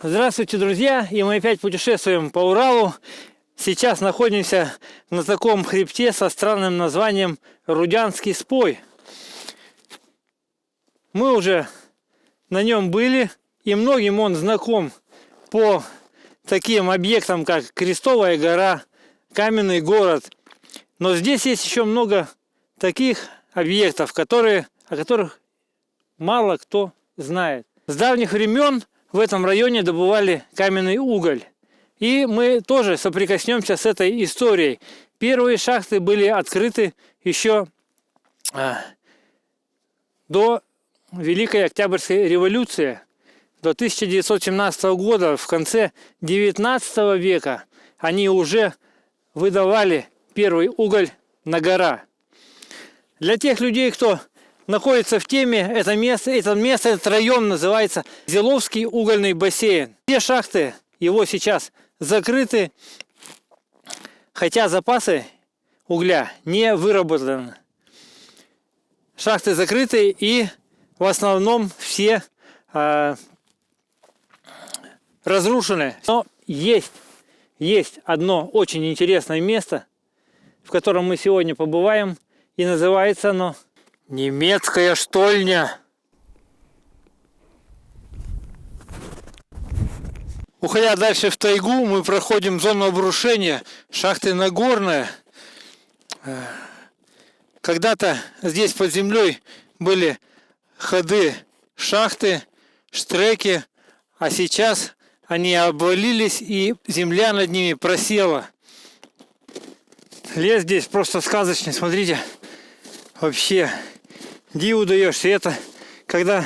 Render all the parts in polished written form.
Здравствуйте, друзья! И мы опять путешествуем по Уралу. Сейчас находимся на таком хребте со странным названием Рудянский спой. Мы уже на нем были, и многим он знаком по таким объектам, как Крестовая гора, Каменный город. Но здесь есть еще много таких объектов, о которых мало кто знает. С давних времен в этом районе добывали каменный уголь. И мы тоже соприкоснемся с этой историей. Первые шахты были открыты еще до Великой Октябрьской революции. До 1917 года, в конце 19 века, они уже выдавали первый уголь на гора. Для тех людей, кто находится в теме, это место, этот район называется Зеловский угольный бассейн. Все шахты его сейчас закрыты, хотя запасы угля не выработаны. Шахты закрыты, и в основном все разрушены. Но есть одно очень интересное место, в котором мы сегодня побываем, и называется оно Немецкая штольня. Уходя дальше в тайгу, мы проходим зону обрушения, шахты Нагорная. Когда-то здесь под землей были ходы, шахты, штреки, а сейчас они обвалились, и земля над ними просела. Лес здесь просто сказочный, смотрите, вообще диву даешься. Это когда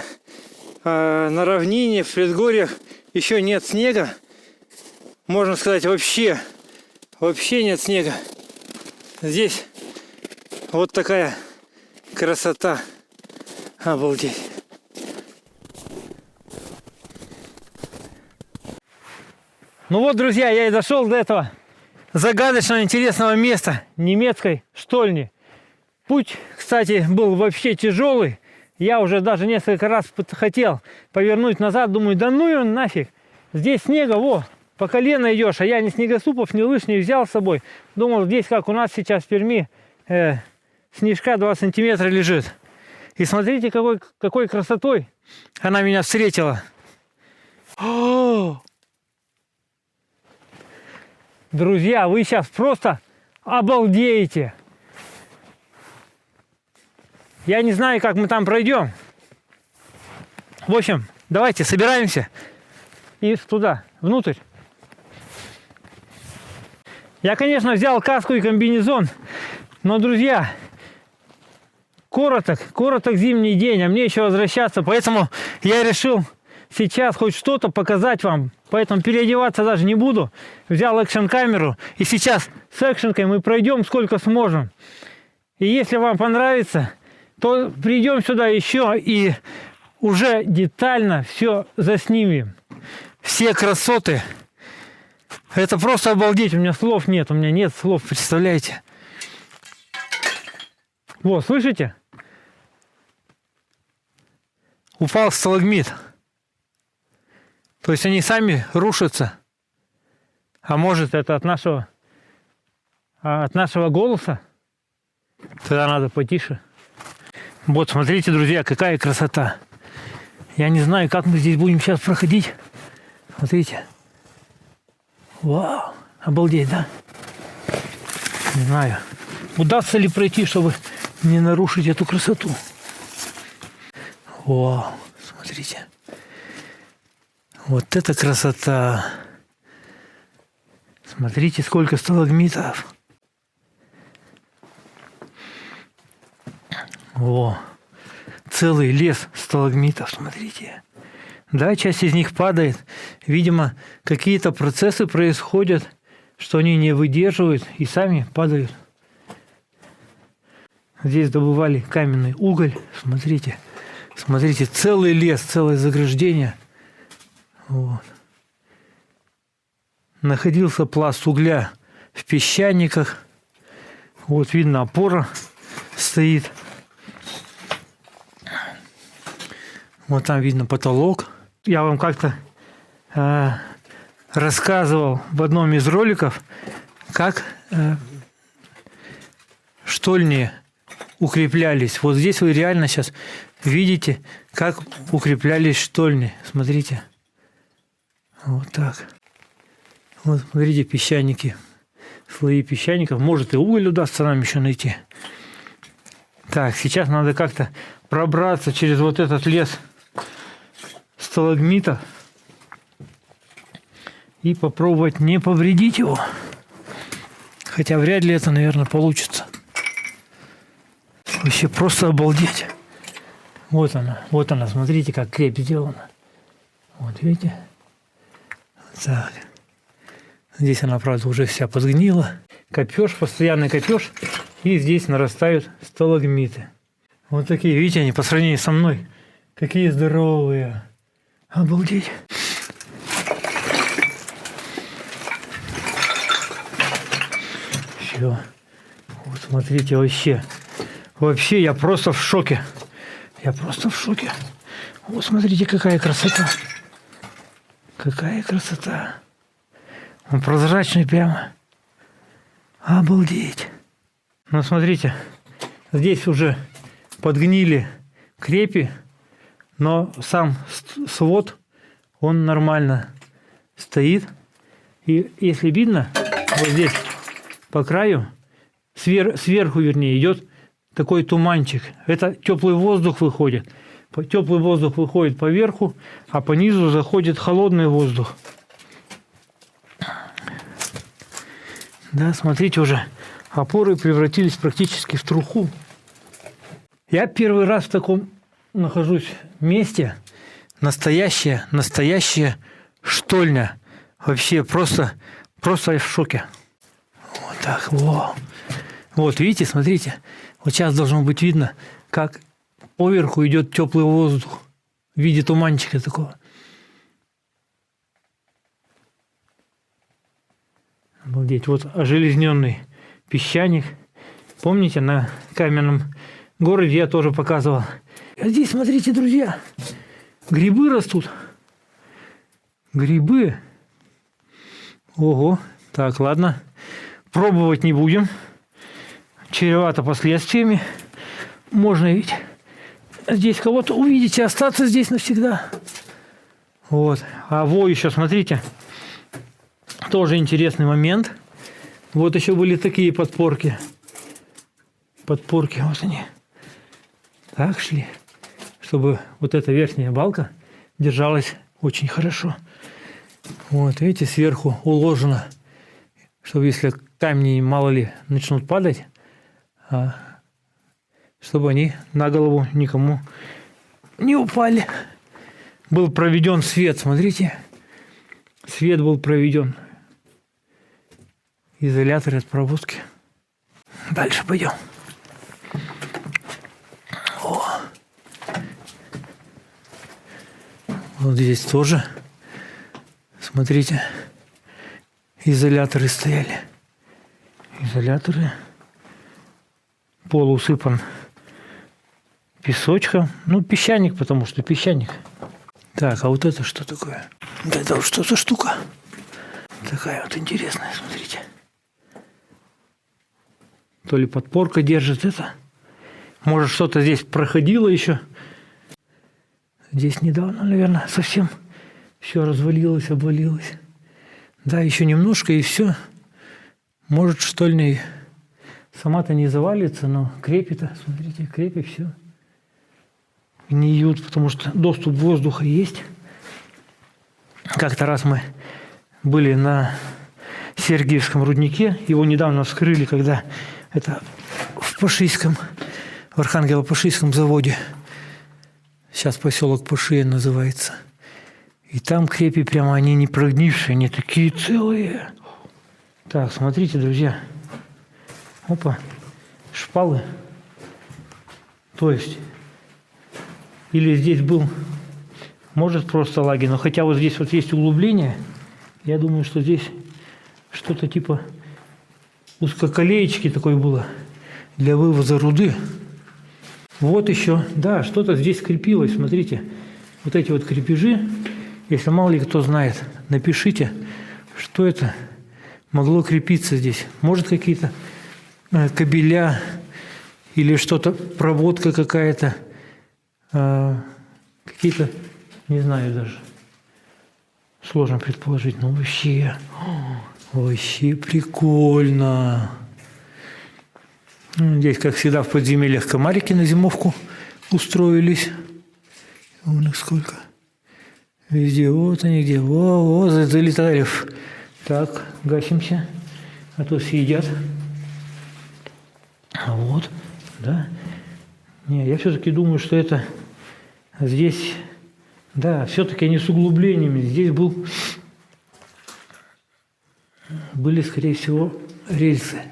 на равнине, в предгорьях еще нет снега, можно сказать, вообще нет снега. Здесь вот такая красота, обалдеть. Ну вот, друзья, я и дошел до этого загадочного интересного места немецкой штольни. Путь, кстати, был вообще тяжелый. Я уже даже несколько раз хотел повернуть назад. Думаю, да ну его нафиг. Здесь снега, по колено идешь. А я ни снегоступов, ни лыж не взял с собой. Думал, здесь, как у нас сейчас в Перми, снежка 2 сантиметра лежит. И смотрите, какой красотой она меня встретила. Друзья, вы сейчас просто обалдеете. Я не знаю, как мы там пройдем. В общем, давайте собираемся и туда, внутрь. Я, конечно, взял каску и комбинезон, но, друзья, короток зимний день, а мне еще возвращаться, поэтому я решил сейчас хоть что-то показать вам. Поэтому переодеваться даже не буду. Взял экшн-камеру, и сейчас с экшенкой мы пройдем сколько сможем. И если вам понравится, то придем сюда еще и уже детально все заснимем. Все красоты. Это просто обалдеть. У меня слов нет. У меня нет слов, представляете? Вот, слышите? Упал сталагмит. То есть они сами рушатся. А может, это от нашего голоса? Тогда надо потише. Вот, смотрите, друзья, какая красота. Я не знаю, как мы здесь будем сейчас проходить. Смотрите. Вау, обалдеть, да? Не знаю, удастся ли пройти, чтобы не нарушить эту красоту. Вау, смотрите. Вот это красота. Смотрите, сколько сталагмитов. О, целый лес сталагмитов, смотрите. Да, часть из них падает. Видимо, какие-то процессы происходят, что они не выдерживают и сами падают. Здесь добывали каменный уголь. Смотрите, смотрите, целый лес, целое заграждение. Вот. Находился пласт угля в песчаниках. Вот видно, опора стоит. Вот там видно потолок. Я вам как-то рассказывал в одном из роликов, как штольни укреплялись. Вот здесь вы реально сейчас видите, как укреплялись штольни. Смотрите. Вот так. Вот смотрите, песчаники. Слои песчаников. Может, и уголь удастся нам еще найти. Так, сейчас надо как-то пробраться через вот этот лес сталагмитов и попробовать не повредить его. Хотя вряд ли это, наверное, получится. Вообще просто обалдеть. Вот она, смотрите, как крепь сделана. Вот, видите? Так. Здесь она, правда, уже вся подгнила. Копеж, постоянный копеж. И здесь нарастают сталагмиты. Вот такие, видите, они по сравнению со мной. Какие здоровые. Обалдеть. Все. Вот смотрите, вообще. Вообще я просто в шоке. Я просто в шоке. Вот смотрите, какая красота. Какая красота. Он прозрачный прямо. Обалдеть. Ну, смотрите. Здесь уже подгнили крепи. Но сам свод, он нормально стоит. И если видно, вот здесь по краю, сверху, вернее, идет такой туманчик. Это теплый воздух выходит. Теплый воздух выходит по верху, а по низу заходит холодный воздух. Да, смотрите, уже опоры превратились практически в труху. Я первый раз в таком нахожусь месте. Настоящая штольня. Вообще просто я в шоке. Вот так, во. Вот, видите, смотрите. Вот сейчас должно быть видно, как поверху идет теплый воздух в виде туманчика такого. Обалдеть. Вот ожелезненный песчаник. Помните, на каменном городе я тоже показывал. А здесь, смотрите, друзья, грибы растут. Грибы. Ого. Так, ладно. Пробовать не будем. Чревато последствиями. Можно ведь здесь кого-то увидеть и остаться здесь навсегда. Вот. А во еще, смотрите. Тоже интересный момент. Вот еще были такие подпорки. Подпорки, вот они. Так шли. Чтобы вот эта верхняя балка держалась очень хорошо. Вот, видите, сверху уложено, чтобы если камни, мало ли, начнут падать, чтобы они на голову никому не упали. Был проведен свет, смотрите. Свет был проведен. Изолятор от проводки. Дальше пойдем. О. Вот здесь тоже, смотрите, изоляторы стояли. Изоляторы. Пол усыпан песочком. Ну, песчаник, потому что песчаник. Так, а вот это что такое? Да это вот что за штука? Такая вот интересная, смотрите. То ли подпорка держит это. Может, что-то здесь проходило еще. Здесь недавно, наверное, совсем все развалилось, обвалилось. Да, еще немножко и все. Может, штольня сама-то не завалится, но крепи-то, смотрите, крепи все. Гниют, потому что доступ воздуха есть. Как-то раз мы были на Сергиевском руднике. Его недавно вскрыли, когда это в Пашийском, в Архангело-Пашийском заводе. Сейчас поселок Пашия называется. И там крепи прямо, они не прогнившие, они такие целые. Так, смотрите, друзья. Опа, шпалы. То есть, или здесь был, может, просто лагерь, но хотя вот здесь вот есть углубление, я думаю, что здесь что-то типа узкоколеечки такой было для вывоза руды. Вот еще, да, что-то здесь крепилось, смотрите, вот эти вот крепежи, Если мало ли кто знает, напишите, что это могло крепиться здесь. Может, какие-то кабеля или что-то, проводка какая-то, какие-то, не знаю даже. Сложно предположить, но вообще прикольно. Здесь, как всегда, в подземельях комарики на зимовку устроились. Вон их сколько. Везде, вот они где. Во, залетали. Так, гасимся, а то съедят. Вот, да. Не, я все-таки думаю, что это здесь, да, все-таки они с углублениями. Здесь были, скорее всего, рельсы.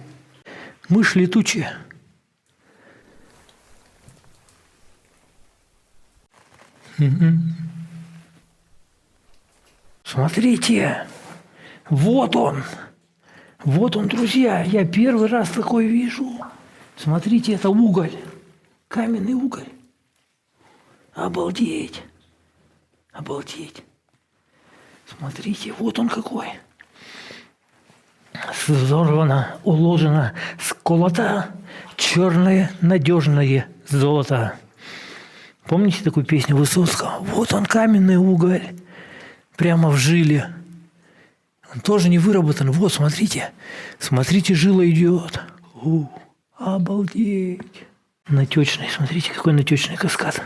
Мышь летучая. Смотрите, вот он, друзья, я первый раз такой вижу. Смотрите, это уголь, каменный уголь. Обалдеть, обалдеть. Смотрите, вот он какой. Взорвано, уложено, сколото черное надежное золото. Помните такую песню Высоцкого? Вот он, каменный уголь, прямо в жиле. Он тоже не выработан. Вот, смотрите, жила идет. Обалдеть. Натечный, смотрите, какой натечный каскад.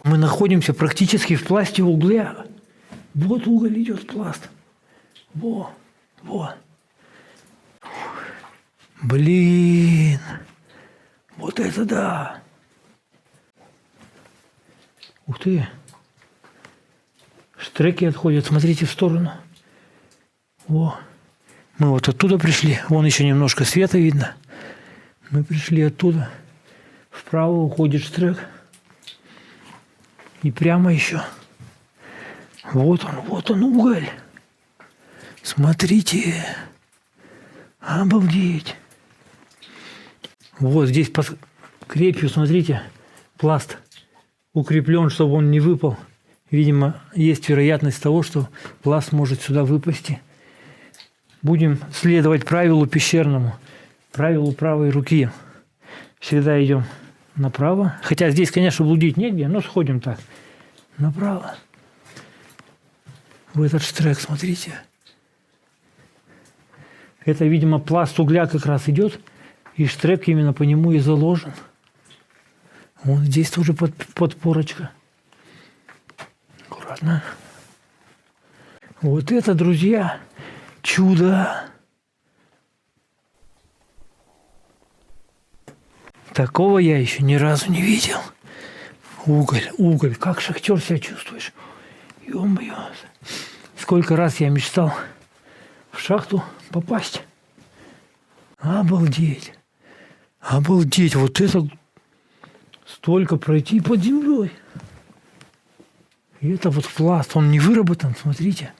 Мы находимся практически в пласте угля. Вот уголь идет, пласт. Во. Блин. Вот это да. Ух ты. Штреки отходят, смотрите в сторону. Во. Мы вот оттуда пришли. Вон еще немножко света видно. Мы пришли оттуда. Вправо уходит штрек. И прямо еще. Вот он уголь. Смотрите. Обалдеть. Вот здесь под крепью, смотрите, пласт укреплен, чтобы он не выпал. Видимо, есть вероятность того, что пласт может сюда выпасть. Будем следовать правилу пещерному, правилу правой руки. Всегда идем направо. Хотя здесь, конечно, блудить негде, но сходим так. Направо. В этот штрек, смотрите. Это, видимо, пласт угля как раз идет, и штрек именно по нему и заложен. Вот здесь тоже подпорочка. Аккуратно. Вот это, друзья, чудо. Такого я еще ни разу не видел. Уголь. Как шахтер себя чувствуешь? Ё-моё. Сколько раз я мечтал в шахту попасть. Обалдеть. Вот это столько пройти под землей. И это вот пласт, он не выработан, смотрите.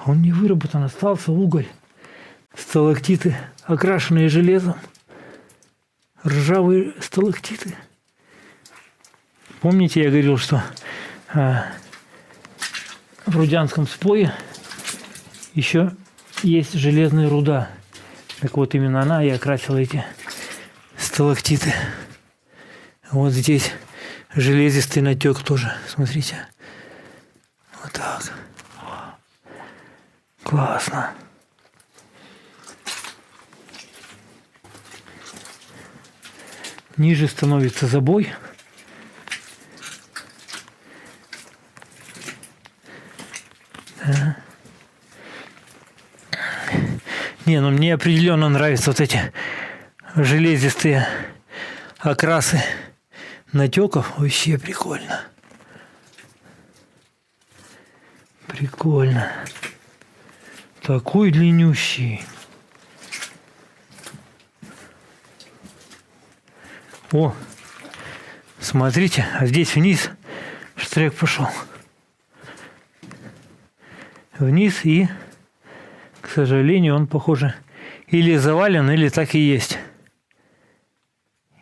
Он не выработан, остался уголь. Сталактиты, окрашенные железом. Ржавые сталактиты. Помните, я говорил, что в Рудянском спое еще есть железная руда. Так вот, именно она и окрасила эти сталактиты. Вот здесь железистый натек тоже. Смотрите. Вот так. Классно. Ниже становится забой. Да. Не, ну мне определенно нравятся вот эти железистые окрасы натеков. Вообще прикольно. Прикольно. Такой длиннющий. О, смотрите, а здесь вниз штрек пошел. Вниз и, к сожалению, он, похоже, или завален, или так и есть.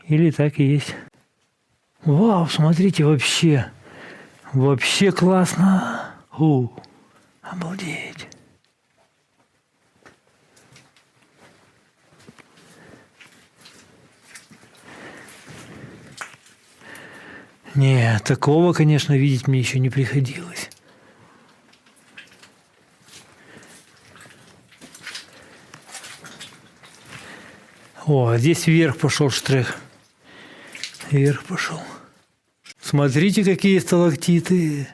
Или так и есть. Вау, смотрите, вообще. Вообще классно. Обалдеть. Не, такого, конечно, видеть мне еще не приходилось. О, здесь вверх пошел штрих. Вверх пошел. Смотрите, какие сталактиты.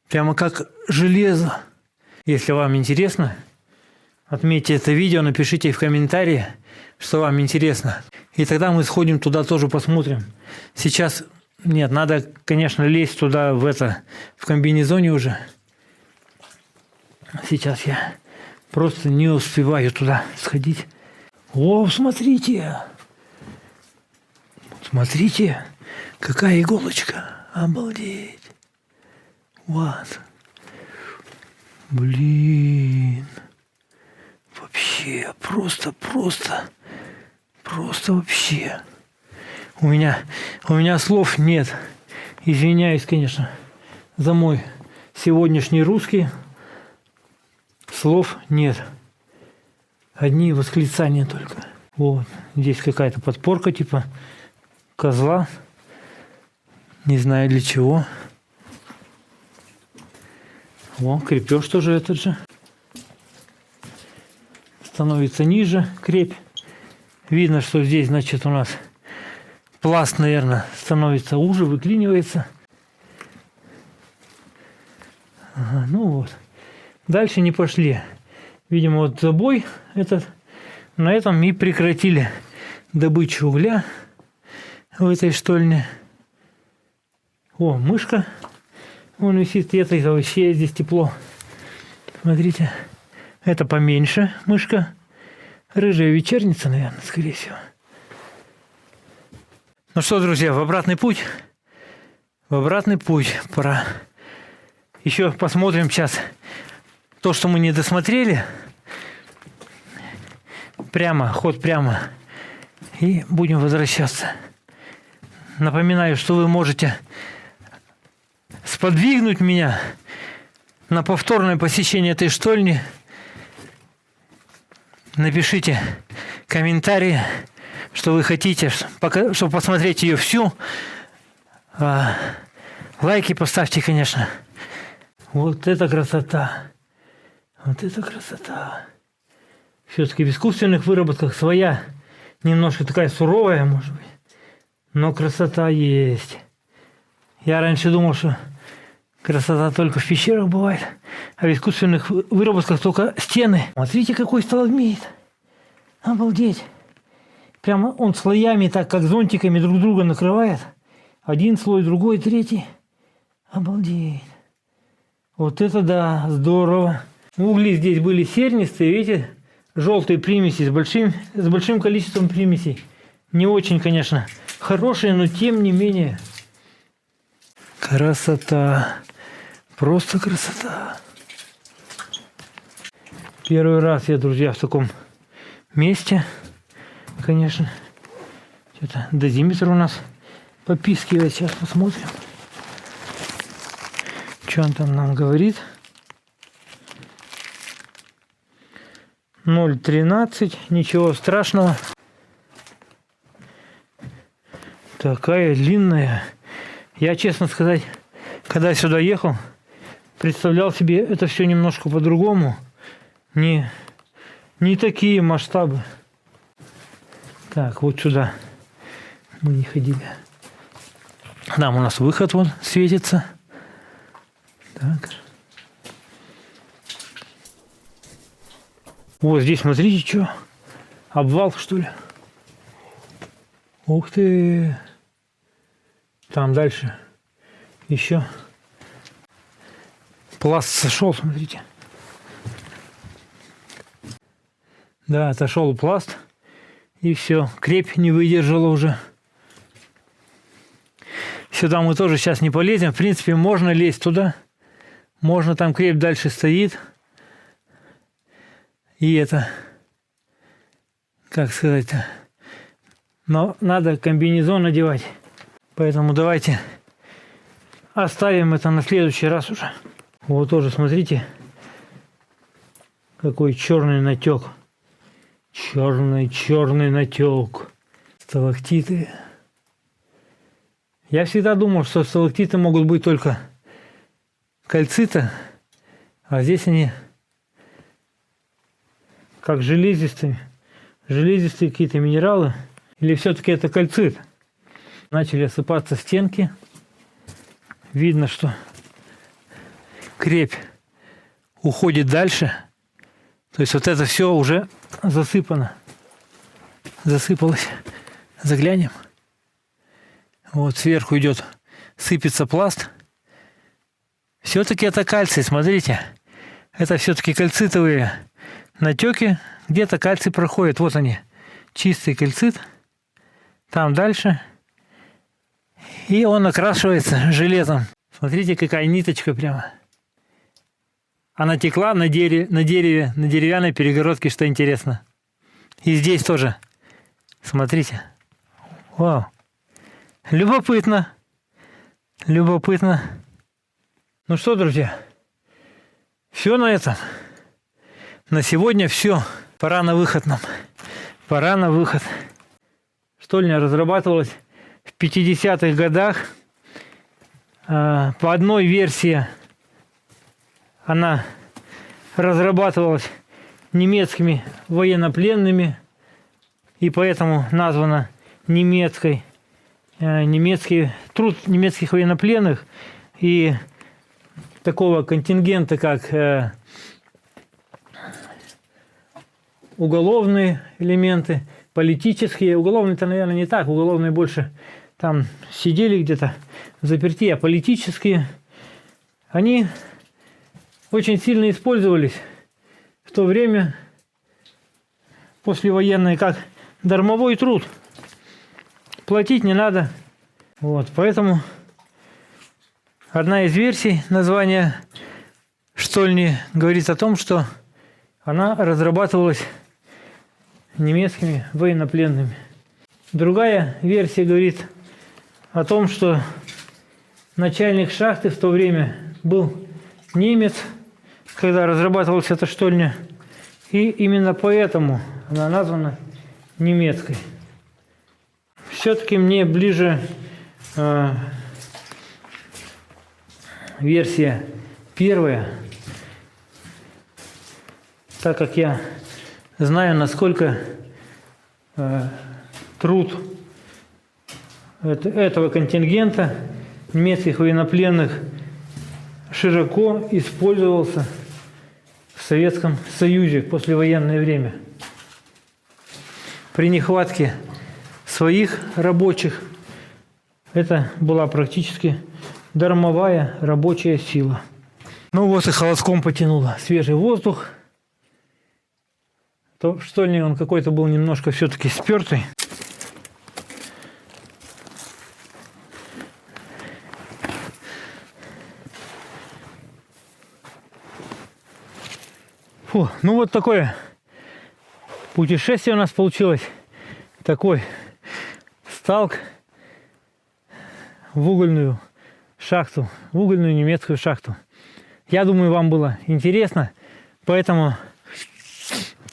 Прямо как железо. Если вам интересно, отметьте это видео, напишите в комментарии, что вам интересно. И тогда мы сходим туда тоже посмотрим. Сейчас нет, надо, конечно, лезть туда в комбинезоне уже. Сейчас я просто не успеваю туда сходить. О, смотрите! Смотрите, какая иголочка. Обалдеть. Вот. Блин. Вообще, просто вообще. У меня слов нет. Извиняюсь, конечно, за мой сегодняшний русский. Слов нет. Одни восклицания только. Вот. Здесь какая-то подпорка типа козла. Не знаю для чего. О, крепеж тоже этот же. Становится ниже крепь. Видно, что здесь, значит, у нас пласт, наверное, становится уже, выклинивается. Ага, ну вот. Дальше не пошли. Видимо, вот забой этот. На этом и прекратили добычу угля в этой штольне. О, мышка. Вон висит, это вообще здесь тепло. Смотрите. Это поменьше мышка. Рыжая вечерница, наверное, скорее всего. Ну что, друзья, в обратный путь. В обратный путь пора. Еще посмотрим сейчас то, что мы не досмотрели. Прямо, ход прямо. И будем возвращаться. Напоминаю, что вы можете сподвигнуть меня на повторное посещение этой штольни. Напишите комментарии, что вы хотите, чтобы посмотреть ее всю. Лайки поставьте, конечно. Вот это красота. Вот это красота. Все-таки в искусственных выработках своя, немножко такая суровая, может быть. Но красота есть. Я раньше думал, что красота только в пещерах бывает, а в искусственных выработках только стены. Смотрите, какой сталагмит. Обалдеть. Прямо он слоями, так как зонтиками друг друга накрывает. Один слой, другой, третий. Обалдеть. Вот это да, здорово. Угли здесь были сернистые, видите, желтые примеси с большим количеством примесей. Не очень, конечно, хорошие, но тем не менее. Красота. Просто красота. Первый раз я, друзья, в таком месте, конечно. Что-то дозиметр у нас попискивает. Сейчас посмотрим, что он там нам говорит. 0,13. Ничего страшного. Такая длинная. Я, честно сказать, когда сюда ехал, представлял себе это все немножко по-другому. Не такие масштабы. Так, вот сюда мы не ходили. Там у нас выход вон светится. Так. Вот здесь, смотрите, что? Обвал, что ли? Ух ты! Там дальше еще пласт сошел, смотрите. Да, отошел пласт. И все, крепь не выдержала уже. Сюда мы тоже сейчас не полезем. В принципе, можно лезть туда. Можно, там крепь дальше стоит. И это, как сказать-то, но надо комбинезон надевать. Поэтому давайте оставим это на следующий раз уже. Вот тоже смотрите, какой черный натек. Черный натек. Сталактиты. Я всегда думал, что сталактиты могут быть только кальцита, а здесь они как железистые какие-то минералы. Или все-таки это кальцит? Начали осыпаться стенки. Видно, что крепь уходит дальше. То есть вот это все уже засыпано. Засыпалось. Заглянем. Вот сверху идет, сыпется пласт. Все-таки это кальций, смотрите. Это все-таки кальцитовые натеки. Где-то кальций проходит. Вот они. Чистый кальцит. Там дальше. И он окрашивается железом. Смотрите, какая ниточка прямо. Она текла на дереве, на деревянной перегородке, что интересно. И здесь тоже. Смотрите. Вау. Любопытно. Любопытно. Ну что, друзья. Все на этом. На сегодня все. Пора на выход нам. Пора на выход. Штольня разрабатывалась в 50-х годах. По одной версии она разрабатывалась немецкими военнопленными и поэтому названа немецкой. Труд немецких военнопленных и такого контингента, как уголовные элементы, политические. Уголовные-то, наверное, не так. Уголовные больше там сидели где-то заперти, а политические, они очень сильно использовались в то время, послевоенное, как дармовой труд. Платить не надо. Вот, поэтому одна из версий названия штольни говорит о том, что она разрабатывалась немецкими военнопленными. Другая версия говорит о том, что начальник шахты в то время был немец, когда разрабатывалась эта штольня, и именно поэтому она названа немецкой. Все-таки мне ближе версия первая, так как я знаю, насколько труд этого контингента немецких военнопленных широко использовался в Советском Союзе в послевоенное время. При нехватке своих рабочих это была практически дармовая рабочая сила. Ну вот и холодком потянуло. Свежий воздух. То штольни он какой-то был немножко все-таки спертый. Фу, ну вот такое путешествие у нас получилось. Такой сталк в угольную шахту, в угольную немецкую шахту. Я думаю, вам было интересно, поэтому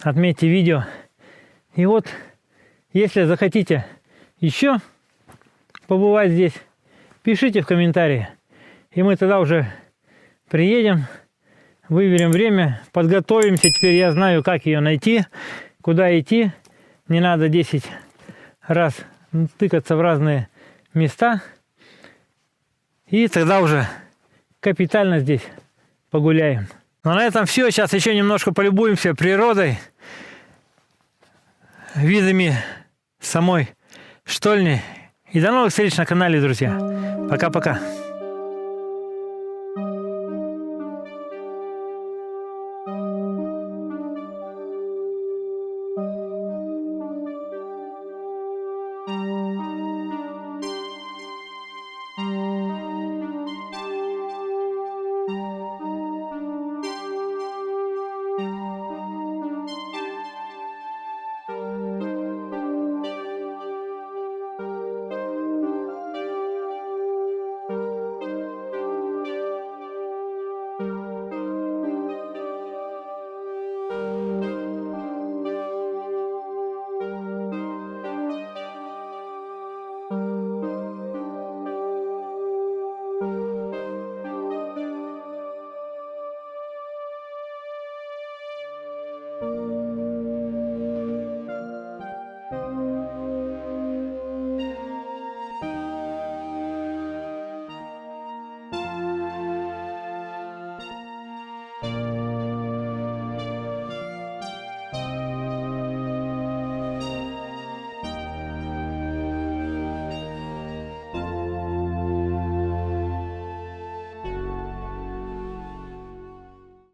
отметьте видео. И вот, если захотите еще побывать здесь, пишите в комментарии. И мы тогда уже приедем, выберем время, подготовимся. Теперь я знаю, как ее найти, куда идти. Не надо 10 раз тыкаться в разные места. И тогда уже капитально здесь погуляем. Ну, на этом все. Сейчас еще немножко полюбуемся природой, видами самой штольни. И до новых встреч на канале, друзья. Пока-пока.